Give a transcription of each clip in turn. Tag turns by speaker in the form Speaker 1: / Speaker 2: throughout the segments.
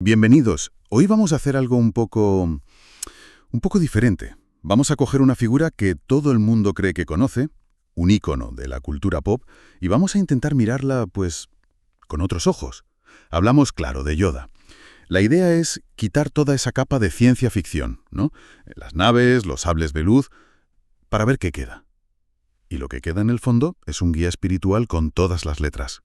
Speaker 1: Bienvenidos. Hoy vamos a hacer algo un poco diferente. Vamos a coger una figura que todo el mundo cree que conoce, un ícono de la cultura pop, y vamos a intentar mirarla, pues, con otros ojos. Hablamos, claro, de Yoda. La idea es quitar toda esa capa de ciencia ficción, ¿no? Las naves, los sables de luz, para ver qué queda. Y lo que queda en el fondo es un guía espiritual con todas las letras.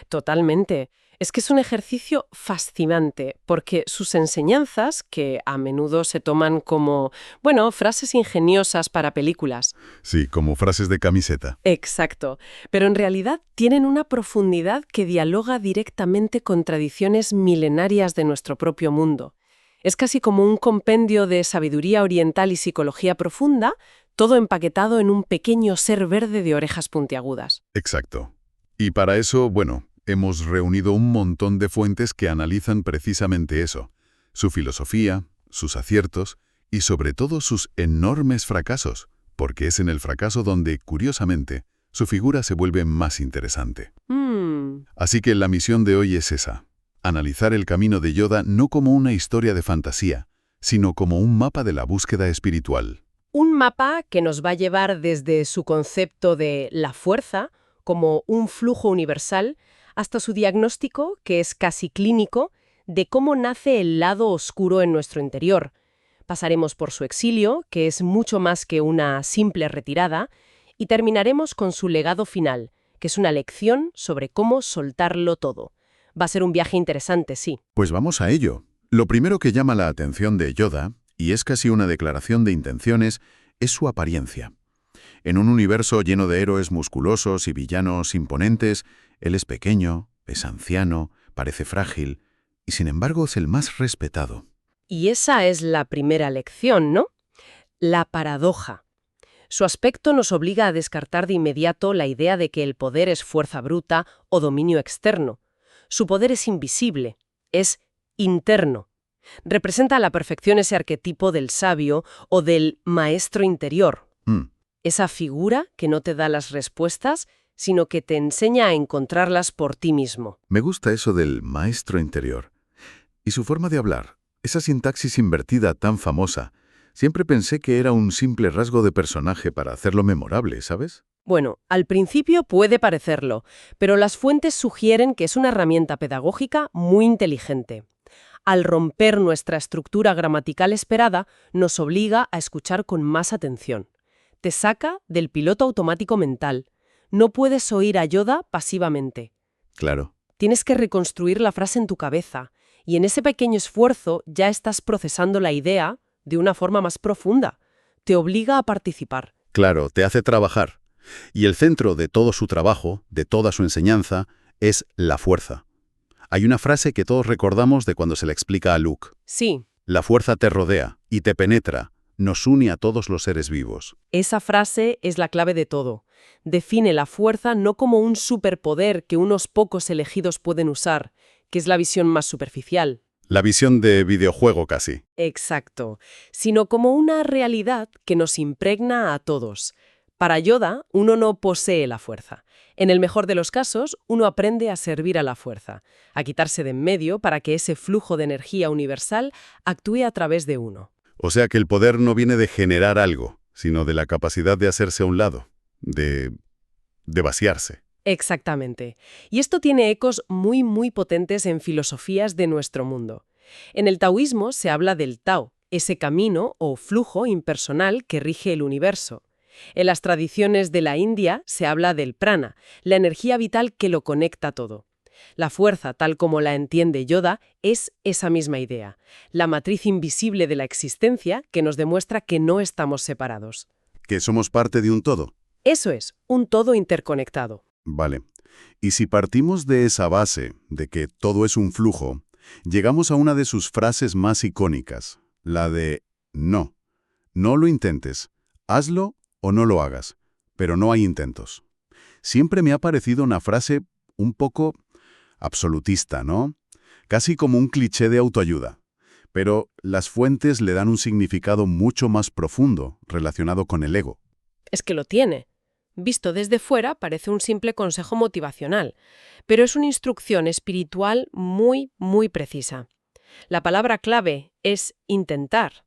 Speaker 2: Totalmente. Es que es un ejercicio fascinante, porque sus enseñanzas, que a menudo se toman como, bueno, frases ingeniosas para películas.
Speaker 1: Sí, como frases de camiseta.
Speaker 2: Exacto. Pero en realidad tienen una profundidad que dialoga directamente con tradiciones milenarias de nuestro propio mundo. Es casi como un compendio de sabiduría oriental y psicología profunda, todo empaquetado en un pequeño ser verde de orejas puntiagudas.
Speaker 1: Exacto. Y para eso, bueno, hemos reunido un montón de fuentes que analizan precisamente eso, su filosofía, sus aciertos y sobre todo sus enormes fracasos, porque es en el fracaso donde, curiosamente, su figura se vuelve más interesante. Así que la misión de hoy es esa, analizar el camino de Yoda no como una historia de fantasía, sino como un mapa de la búsqueda espiritual.
Speaker 2: Un mapa que nos va a llevar desde su concepto de la fuerza, como un flujo universal, hasta su diagnóstico, que es casi clínico, de cómo nace el lado oscuro en nuestro interior. Pasaremos por su exilio, que es mucho más que una simple retirada, y terminaremos con su legado final, que es una lección sobre cómo soltarlo todo. Va a ser un viaje interesante, sí.
Speaker 1: Pues vamos a ello. Lo primero que llama la atención de Yoda, y es casi una declaración de intenciones, es su apariencia. En un universo lleno de héroes musculosos y villanos imponentes, él es pequeño, es anciano, parece frágil, y sin embargo es el más respetado.
Speaker 2: Y esa es la primera lección, ¿no? La paradoja. Su aspecto nos obliga a descartar de inmediato la idea de que el poder es fuerza bruta o dominio externo. Su poder es invisible, es interno. Representa a la perfección ese arquetipo del sabio o del maestro interior.
Speaker 1: Mm,
Speaker 2: Esa figura que no te da las respuestas, sino que te enseña a encontrarlas por ti mismo.
Speaker 1: Me gusta eso del maestro interior. Y su forma de hablar, esa sintaxis invertida tan famosa, siempre pensé que era un simple rasgo de personaje para hacerlo memorable, ¿sabes?
Speaker 2: Bueno, al principio puede parecerlo, pero las fuentes sugieren que es una herramienta pedagógica muy inteligente. Al romper nuestra estructura gramatical esperada, nos obliga a escuchar con más atención. Te saca del piloto automático mental. No puedes oír a Yoda pasivamente.
Speaker 1: Claro.
Speaker 2: Tienes que reconstruir la frase en tu cabeza, y en ese pequeño esfuerzo ya estás procesando la idea de una forma más profunda. Te obliga a participar.
Speaker 1: Claro, te hace trabajar. Y el centro de todo su trabajo, de toda su enseñanza, es la fuerza. Hay una frase que todos recordamos de cuando se le explica a Luke.
Speaker 2: Sí,
Speaker 1: La fuerza te rodea y te penetra, nos une a todos los seres vivos.
Speaker 2: esa frase es la clave de todo. Define la fuerza no como un superpoder que unos pocos elegidos pueden usar, que es la visión más superficial.
Speaker 1: La visión de videojuego casi.
Speaker 2: Exacto, sino como una realidad que nos impregna a todos. Para Yoda, uno no posee la fuerza. En el mejor de los casos, uno aprende a servir a la fuerza, a quitarse de en medio para que ese flujo de energía universal actúe a través de uno.
Speaker 1: O sea que el poder no viene de generar algo, sino de la capacidad de hacerse a un lado, de vaciarse.
Speaker 2: Exactamente. Y esto tiene ecos muy potentes en filosofías de nuestro mundo. En el taoísmo se habla del Tao, ese camino o flujo impersonal que rige el universo. En las tradiciones de la India se habla del prana, la energía vital que lo conecta todo. La fuerza, tal como la entiende Yoda, es esa misma idea, la matriz invisible de la existencia que nos demuestra que no estamos separados.
Speaker 1: Que somos parte de un todo.
Speaker 2: Eso es, un todo interconectado.
Speaker 1: Vale. Y si partimos de esa base, de que todo es un flujo, llegamos a una de sus frases más icónicas, la de no. No lo intentes. Hazlo o no lo hagas. Pero no hay intentos. Siempre me ha parecido una frase un poco absolutista, ¿no? Casi como un cliché de autoayuda. Pero las fuentes le dan un significado mucho más profundo relacionado con el ego.
Speaker 2: Es que lo tiene. Visto desde fuera parece un simple consejo motivacional, pero es una instrucción espiritual muy precisa. La palabra clave es intentar.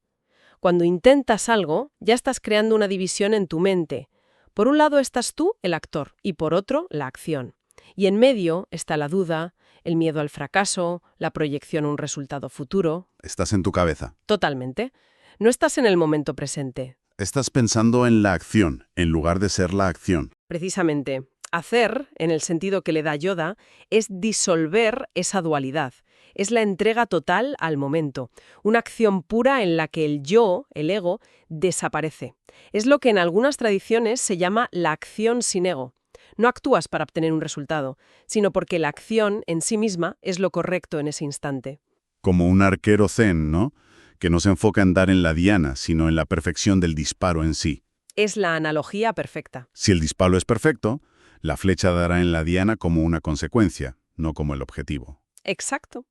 Speaker 2: Cuando intentas algo, ya estás creando una división en tu mente. Por un lado estás tú, el actor, y por otro, la acción. Y en medio está la duda, el miedo al fracaso, la proyección a un resultado futuro.
Speaker 1: Estás en tu cabeza.
Speaker 2: Totalmente. No estás en el momento presente.
Speaker 1: Estás pensando en la acción, en lugar de ser la acción.
Speaker 2: Precisamente, hacer, en el sentido que le da Yoda, es disolver esa dualidad. Es la entrega total al momento, una acción pura en la que el yo, el ego, desaparece. Es lo que en algunas tradiciones se llama la acción sin ego. No actúas para obtener un resultado, sino porque la acción en sí misma es lo correcto en ese instante.
Speaker 1: Como un arquero zen, ¿no? Que no se enfoca en dar en la diana, sino en la perfección del disparo en sí.
Speaker 2: Es la analogía perfecta.
Speaker 1: Si el disparo es perfecto, la flecha dará en la diana como una consecuencia, no como el objetivo.
Speaker 2: Exacto.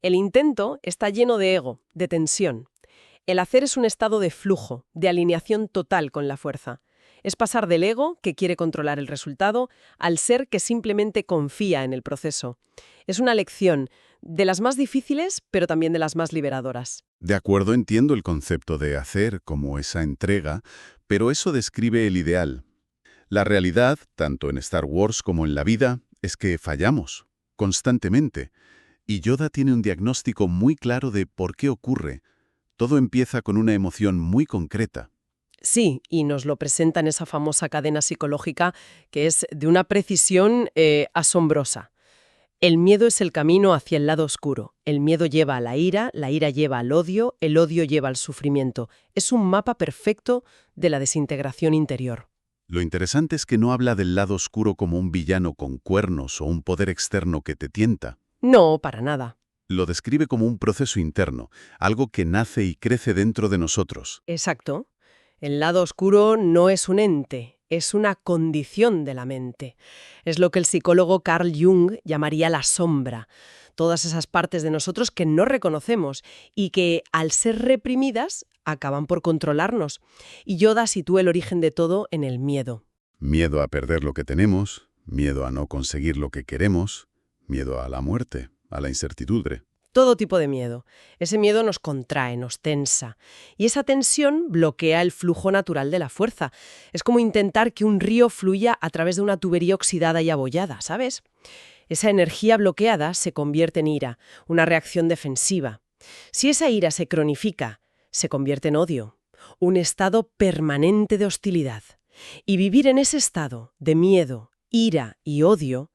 Speaker 2: El intento está lleno de ego, de tensión. El hacer es un estado de flujo, de alineación total con la fuerza. Es pasar del ego, que quiere controlar el resultado, al ser que simplemente confía en el proceso. Es una lección, de las más difíciles, pero también de las más liberadoras.
Speaker 1: De acuerdo, entiendo el concepto de hacer como esa entrega, pero eso describe el ideal. La realidad, tanto en Star Wars como en la vida, es que fallamos, constantemente. Y Yoda tiene un diagnóstico muy claro de por qué ocurre. Todo empieza con una emoción muy concreta.
Speaker 2: Sí, y nos lo presenta en esa famosa cadena psicológica que es de una precisión asombrosa. El miedo es el camino hacia el lado oscuro. El miedo lleva a la ira lleva al odio, el odio lleva al sufrimiento. Es un mapa perfecto de la desintegración interior.
Speaker 1: Lo interesante es que no habla del lado oscuro como un villano con cuernos o un poder externo que te tienta.
Speaker 2: No, para nada.
Speaker 1: Lo describe como un proceso interno, algo que nace y crece dentro de nosotros.
Speaker 2: Exacto. El lado oscuro no es un ente, es una condición de la mente. Es lo que el psicólogo Carl Jung llamaría la sombra. Todas esas partes de nosotros que no reconocemos y que, al ser reprimidas, acaban por controlarnos. Y Yoda sitúa el origen de todo en el miedo.
Speaker 1: Miedo a perder lo que tenemos, miedo a no conseguir lo que queremos, miedo a la muerte, a la incertidumbre.
Speaker 2: Todo tipo de miedo. Ese miedo nos contrae, nos tensa. Y esa tensión bloquea el flujo natural de la fuerza. Es como intentar que un río fluya a través de una tubería oxidada y abollada, ¿sabes? Esa energía bloqueada se convierte en ira, una reacción defensiva. Si esa ira se cronifica, se convierte en odio, un estado permanente de hostilidad. Y vivir en ese estado de miedo, ira y odio,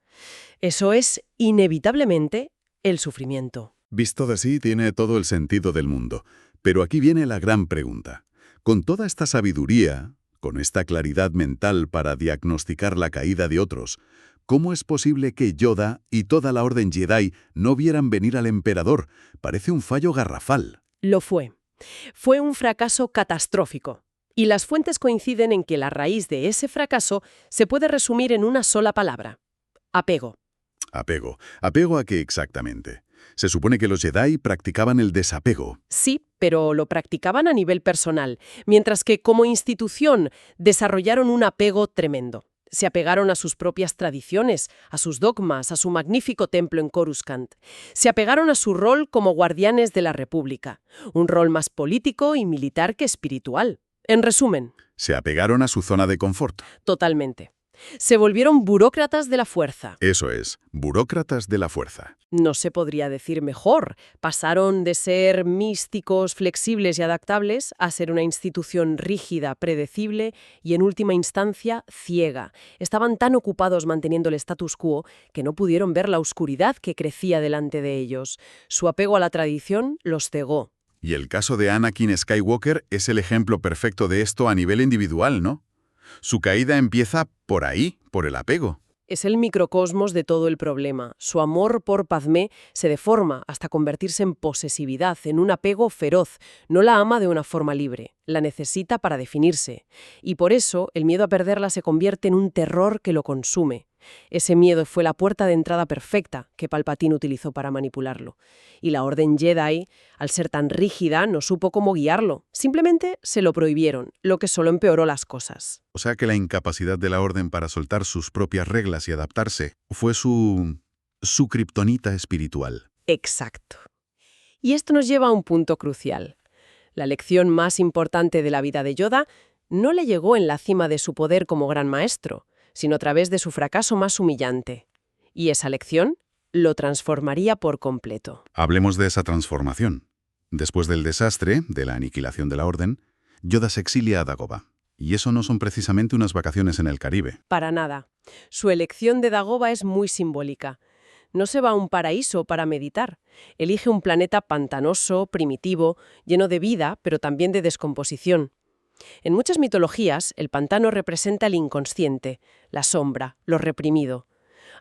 Speaker 2: eso es inevitablemente el sufrimiento.
Speaker 1: Visto de así, tiene todo el sentido del mundo. Pero aquí viene la gran pregunta. Con toda esta sabiduría, con esta claridad mental para diagnosticar la caída de otros, ¿cómo es posible que Yoda y toda la Orden Jedi no vieran venir al emperador? Parece un fallo garrafal.
Speaker 2: Lo fue. Fue un fracaso catastrófico. Y las fuentes coinciden en que la raíz de ese fracaso se puede resumir en una sola palabra: apego.
Speaker 1: Apego. ¿Apego a qué exactamente? Se supone que los Jedi practicaban el desapego.
Speaker 2: Sí, pero lo practicaban a nivel personal, mientras que como institución desarrollaron un apego tremendo. Se apegaron a sus propias tradiciones, a sus dogmas, a su magnífico templo en Coruscant. Se apegaron a su rol como guardianes de la República, un rol más político y militar que espiritual. En resumen,
Speaker 1: Se apegaron a su zona de confort.
Speaker 2: totalmente. Se volvieron burócratas de la fuerza.
Speaker 1: Eso es, burócratas de la fuerza.
Speaker 2: No se podría decir mejor. Pasaron de ser místicos, flexibles y adaptables a ser una institución rígida, predecible y, en última instancia, ciega. Estaban tan ocupados manteniendo el status quo que no pudieron ver la oscuridad que crecía delante de ellos. Su apego a la tradición los cegó.
Speaker 1: Y el caso de Anakin Skywalker es el ejemplo perfecto de esto a nivel individual, ¿no? Su caída empieza por ahí, por el apego.
Speaker 2: Es el microcosmos de todo el problema. Su amor por Padmé se deforma hasta convertirse en posesividad, en un apego feroz. No la ama de una forma libre, la necesita para definirse. Y por eso el miedo a perderla se convierte en un terror que lo consume. Ese miedo fue la puerta de entrada perfecta que Palpatine utilizó para manipularlo. Y la Orden Jedi, al ser tan rígida, no supo cómo guiarlo. Simplemente se lo prohibieron, lo que solo empeoró las cosas.
Speaker 1: O sea que la incapacidad de la Orden para soltar sus propias reglas y adaptarse fue su kriptonita espiritual.
Speaker 2: Exacto. Y esto nos lleva a un punto crucial. La lección más importante de la vida de Yoda no le llegó en la cima de su poder como gran maestro, sino a través de su fracaso más humillante. Y esa lección lo transformaría por completo.
Speaker 1: Hablemos de esa transformación. Después del desastre, de la aniquilación de la Orden, Yoda se exilia a Dagobah. Y eso no son precisamente unas vacaciones en el Caribe.
Speaker 2: Para nada. Su elección de Dagobah es muy simbólica. No se va a un paraíso para meditar. Elige un planeta pantanoso, primitivo, lleno de vida, pero también de descomposición. En muchas mitologías, el pantano representa el inconsciente, la sombra, lo reprimido.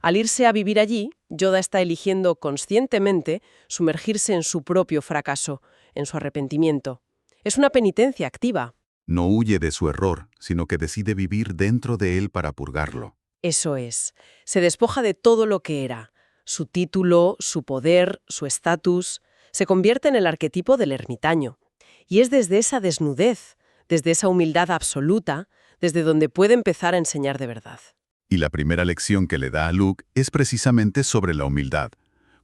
Speaker 2: Al irse a vivir allí, Yoda está eligiendo conscientemente sumergirse en su propio fracaso, en su arrepentimiento. Es una penitencia activa.
Speaker 1: No huye de su error, sino que decide vivir dentro de él para purgarlo.
Speaker 2: Eso es. Se despoja de todo lo que era. Su título, su poder, su estatus. Se convierte en el arquetipo del ermitaño. Y es desde esa desnudez, desde esa humildad absoluta, desde donde puede empezar a enseñar de verdad.
Speaker 1: Y la primera lección que le da a Luke es precisamente sobre la humildad.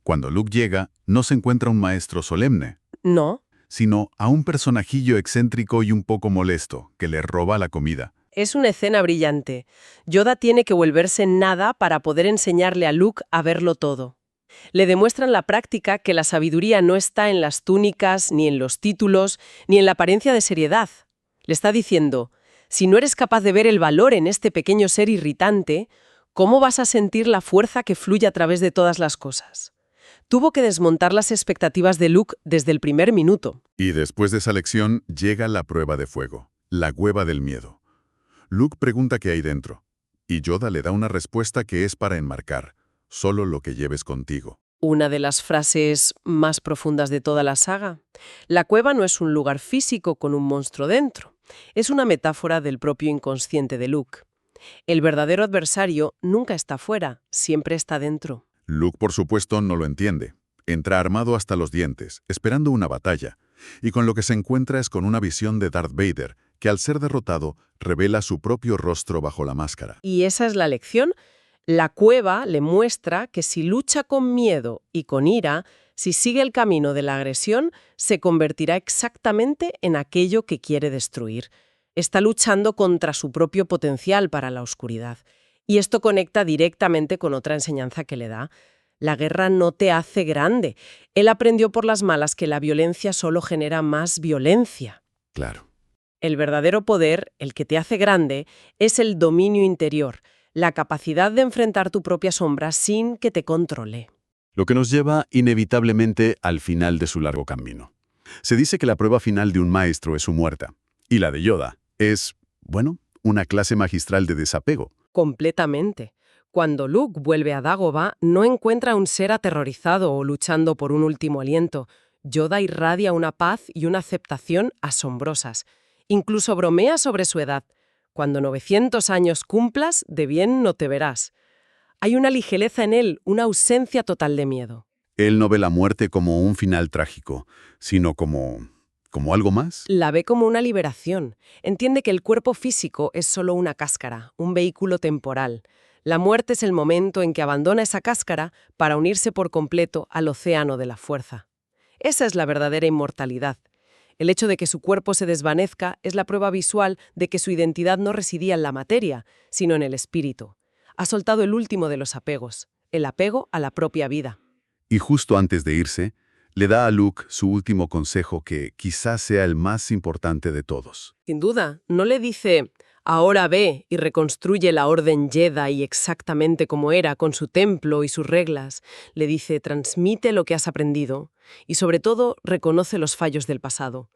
Speaker 1: Cuando Luke llega, no se encuentra un maestro solemne,
Speaker 2: No.
Speaker 1: sino a un personajillo excéntrico y un poco molesto, que le roba la comida.
Speaker 2: Es una escena brillante. Yoda tiene que volverse nada para poder enseñarle a Luke a verlo todo. Le demuestra en la práctica que la sabiduría no está en las túnicas, ni en los títulos, ni en la apariencia de seriedad. Le está diciendo, si no eres capaz de ver el valor en este pequeño ser irritante, ¿cómo vas a sentir la fuerza que fluye a través de todas las cosas? Tuvo que desmontar las expectativas de Luke desde el primer minuto.
Speaker 1: Y después de esa lección llega la prueba de fuego, la cueva del miedo. Luke pregunta qué hay dentro, y Yoda le da una respuesta que es para enmarcar, solo lo que lleves contigo.
Speaker 2: Una de las frases más profundas de toda la saga. La cueva no es un lugar físico con un monstruo dentro. Es una metáfora del propio inconsciente de Luke. El verdadero adversario nunca está fuera, siempre está dentro.
Speaker 1: Luke, por supuesto, no lo entiende. Entra armado hasta los dientes, esperando una batalla, y con lo que se encuentra es con una visión de Darth Vader, que al ser derrotado, revela su propio rostro bajo la máscara.
Speaker 2: Y esa es la lección. La cueva le muestra que si lucha con miedo y con ira, si sigue el camino de la agresión, se convertirá exactamente en aquello que quiere destruir. Está luchando contra su propio potencial para la oscuridad. Y esto conecta directamente con otra enseñanza que le da. La guerra no te hace grande. Él aprendió por las malas que la violencia solo genera más violencia.
Speaker 1: Claro.
Speaker 2: El verdadero poder, el que te hace grande, es el dominio interior, la capacidad de enfrentar tu propia sombra sin que te controle.
Speaker 1: Lo que nos lleva inevitablemente al final de su largo camino. Se dice que la prueba final de un maestro es su muerte, y la de Yoda es, bueno, una clase magistral de desapego.
Speaker 2: Completamente. Cuando Luke vuelve a Dagobah, no encuentra a un ser aterrorizado o luchando por un último aliento. Yoda irradia una paz y una aceptación asombrosas. Incluso bromea sobre su edad. Cuando 900 años cumplas, de bien no te verás. Hay una ligereza en él, una ausencia total de miedo.
Speaker 1: Él no ve la muerte como un final trágico, sino como algo más.
Speaker 2: La ve como una liberación. Entiende que el cuerpo físico es solo una cáscara, un vehículo temporal. La muerte es el momento en que abandona esa cáscara para unirse por completo al océano de la fuerza. Esa es la verdadera inmortalidad. El hecho de que su cuerpo se desvanezca es la prueba visual de que su identidad no residía en la materia, sino en el espíritu. Ha soltado el último de los apegos, el apego a la propia vida.
Speaker 1: Y justo antes de irse, le da a Luke su último consejo que quizás sea el más importante de todos.
Speaker 2: Sin duda, no le dice, ahora ve y reconstruye la Orden Jedi exactamente como era, con su templo y sus reglas. Le dice, transmite lo que has aprendido y sobre todo reconoce los fallos del pasado.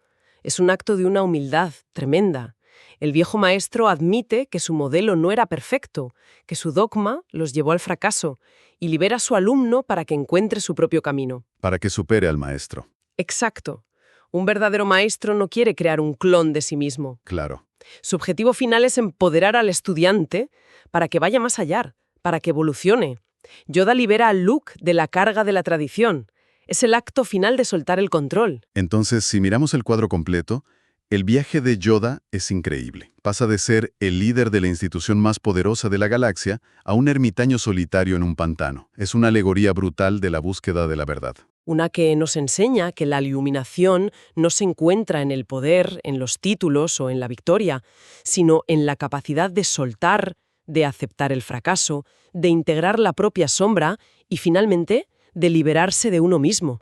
Speaker 2: Es un acto de una humildad tremenda. El viejo maestro admite que su modelo no era perfecto, que su dogma los llevó al fracaso y libera a su alumno para que encuentre su propio camino.
Speaker 1: Para que supere al maestro.
Speaker 2: Exacto. Un verdadero maestro no quiere crear un clon de sí mismo.
Speaker 1: Claro.
Speaker 2: Su objetivo final es empoderar al estudiante para que vaya más allá, para que evolucione. Yoda libera a Luke de la carga de la tradición. Es el acto final de soltar el control.
Speaker 1: Entonces, si miramos el cuadro completo, el viaje de Yoda es increíble. Pasa de ser el líder de la institución más poderosa de la galaxia a un ermitaño solitario en un pantano. Es una alegoría brutal de la búsqueda de la verdad.
Speaker 2: Una que nos enseña que la iluminación no se encuentra en el poder, en los títulos o en la victoria, sino en la capacidad de soltar, de aceptar el fracaso, de integrar la propia sombra y, finalmente, de liberarse de uno mismo.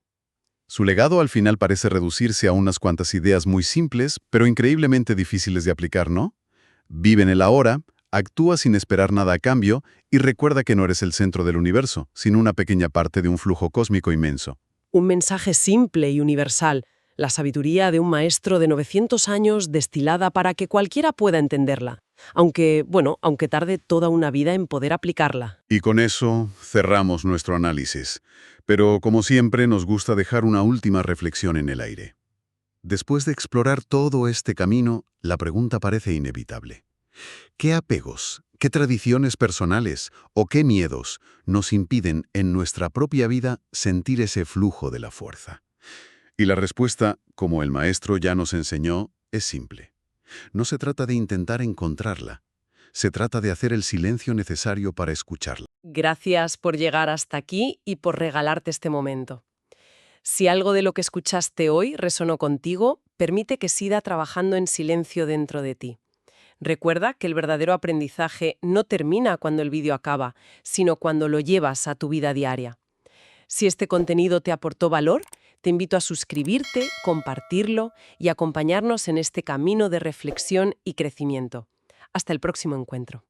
Speaker 1: Su legado al final parece reducirse a unas cuantas ideas muy simples, pero increíblemente difíciles de aplicar, ¿no? Vive en el ahora, actúa sin esperar nada a cambio y recuerda que no eres el centro del universo, sino una pequeña parte de un flujo cósmico inmenso.
Speaker 2: Un mensaje simple y universal, la sabiduría de un maestro de 900 años destilada para que cualquiera pueda entenderla, aunque tarde toda una vida en poder aplicarla.
Speaker 1: Y con eso cerramos nuestro análisis. Pero como siempre nos gusta dejar una última reflexión en el aire. Después de explorar todo este camino, la pregunta parece inevitable. ¿Qué apegos, qué tradiciones personales o qué miedos nos impiden en nuestra propia vida sentir ese flujo de la fuerza? Y la respuesta, como el maestro ya nos enseñó, es simple. No se trata de intentar encontrarla. Se trata de hacer el silencio necesario para escucharla.
Speaker 2: Gracias por llegar hasta aquí y por regalarte este momento. Si algo de lo que escuchaste hoy resonó contigo, permite que siga trabajando en silencio dentro de ti. Recuerda que el verdadero aprendizaje no termina cuando el vídeo acaba, sino cuando lo llevas a tu vida diaria. Si este contenido te aportó valor, te invito a suscribirte, compartirlo y acompañarnos en este camino de reflexión y crecimiento. Hasta el próximo encuentro.